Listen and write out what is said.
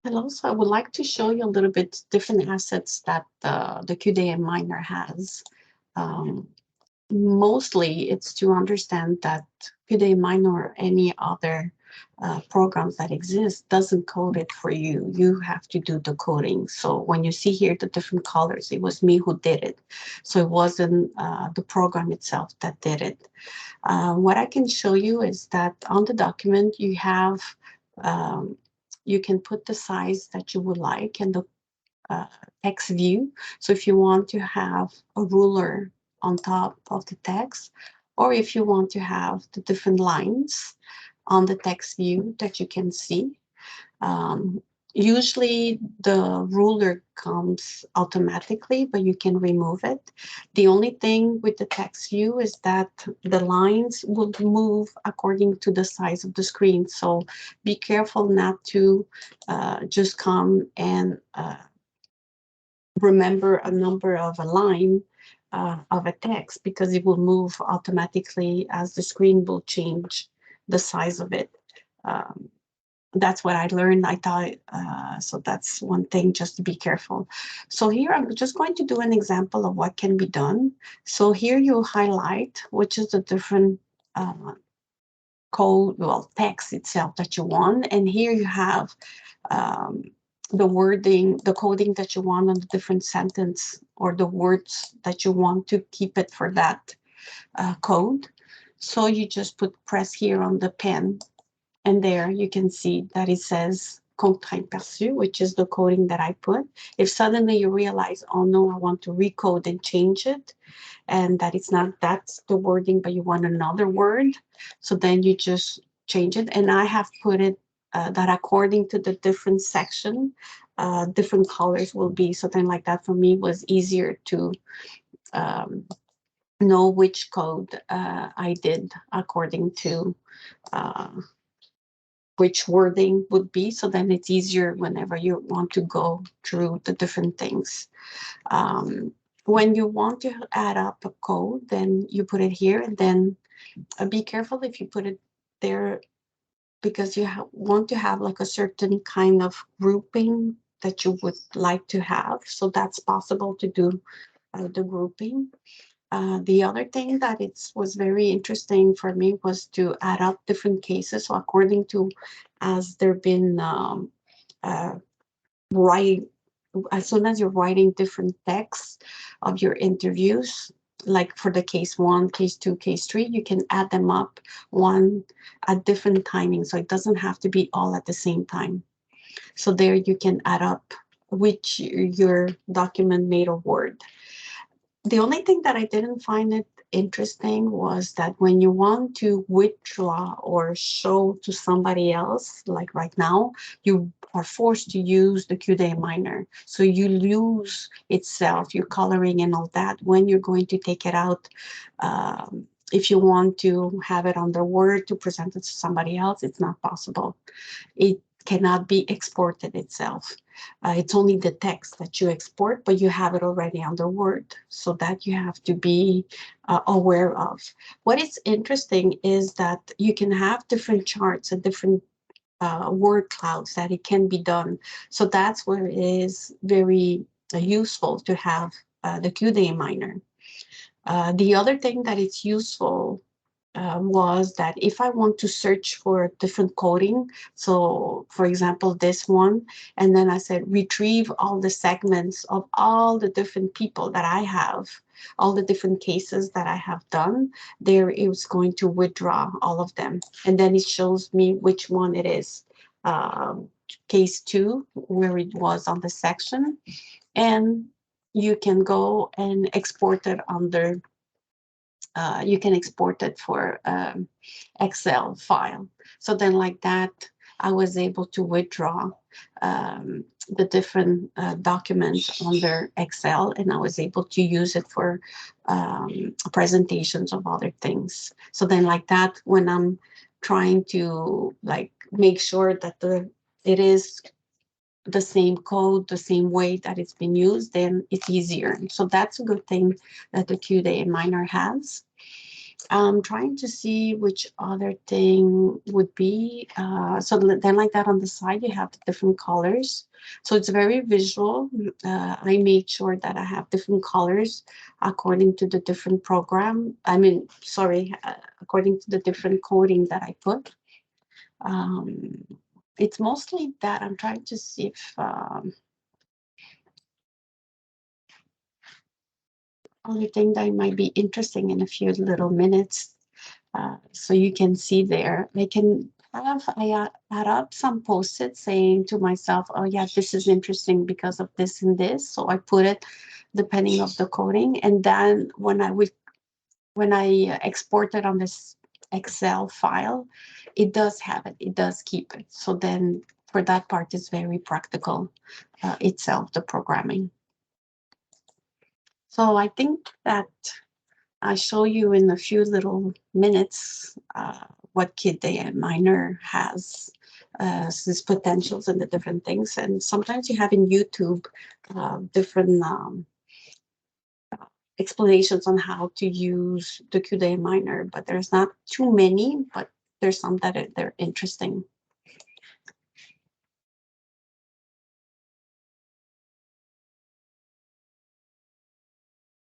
Hello, so I would like to show you a little bit different assets that the QDA Miner has. Um, Mostly it's to understand that QDA Miner or any other programs that exist doesn't code it for you. You have to do the coding. So when you see here the different colors, it was me who did it. So it wasn't the program itself that did it. What I can show you is that on the document you have um, you can put the size that you would like and the uh, text view. So if you want to have a ruler on top of the text, or if you want to have the different lines on the text view that you can see. Um, Usually the ruler comes automatically, but you can remove it. The only thing with the text view is that the lines will move according to the size of the screen. So be careful not to just come and remember a number of a line of a text, because it will move automatically as the screen will change the size of it. Um, that's what I learned. I thought so. That's one thing, just to be careful. So here I'm just going to do an example of what can be done. So here you highlight which is the different uh, code, well, text itself that you want, and here you have um, the wording, the coding that you want on the different sentence or the words that you want to keep it for that code. So you just press here on the pen, and there you can see that it says contrainte perçue, which is the coding that I put. If suddenly you realize, oh no, I want to recode and change it, and that it's not that's the wording, but you want another word, so then you just change it. And I have put it that according to the different section, different colors will be. So then like that for me was easier to um, know which code I did according to uh, which wording would be. So then it's easier whenever you want to go through the different things. Um, when you want to add up a code, then you put it here, and then be careful if you put it there, because you want to have like a certain kind of grouping that you would like to have. So that's possible to do the grouping. The other thing that it was very interesting for me was to add up different cases. So according to as there been uh, write as soon as you're writing different texts of your interviews, like for the case 1, case 2, case 3, you can add them up one at different timing. So it doesn't have to be all at the same time. So there you can add up which your document made of Word. The only thing that I didn't find it interesting was that when you want to withdraw or show to somebody else, like right now, you are forced to use the QDA Miner. So you lose itself, your coloring and all that when you're going to take it out. If you want to have it on the Word to present it to somebody else, it's not possible. It cannot be exported itself. It's only the text that you export, but you have it already under Word. So that you have to be aware of. What is interesting is that you can have different charts and different word clouds that it can be done. So that's where it is very useful to have the QDA Miner. The other thing that it's useful was that if I want to search for different coding, so for example, this one, and then I said, retrieve all the segments of all the different people that I have, all the different cases that I have done, there it was going to withdraw all of them. And then it shows me which one it is. Case 2, where it was on the section, and you can go and export it under you can export it for Excel file. So then like that, I was able to withdraw the different documents under Excel, and I was able to use it for presentations of other things. So then like that, when I'm trying to like make sure that it is the same code, the same way that it's been used, then it's easier. So that's a good thing that the QDA Miner has. I'm trying to see which other thing would be. So then like that on the side, you have the different colors. So it's very visual. I made sure that I have different colors according to the different program. I mean, sorry, according to the different coding that I put. Um, it's mostly that I'm trying to see if other thing that might be interesting in a few little minutes. So you can see there, I add up some post-it saying to myself, oh yeah, this is interesting because of this and this. So I put it depending of the coding. And then when I export it on this Excel file, it does have it, it does keep it. So then for that part, it's very practical itself, the programming. So I think that I show you in a few little minutes what QDA Miner has, its potentials and the different things. And sometimes you have in YouTube different explanations on how to use the QDA Miner, but there's not too many, but there's some that they're interesting.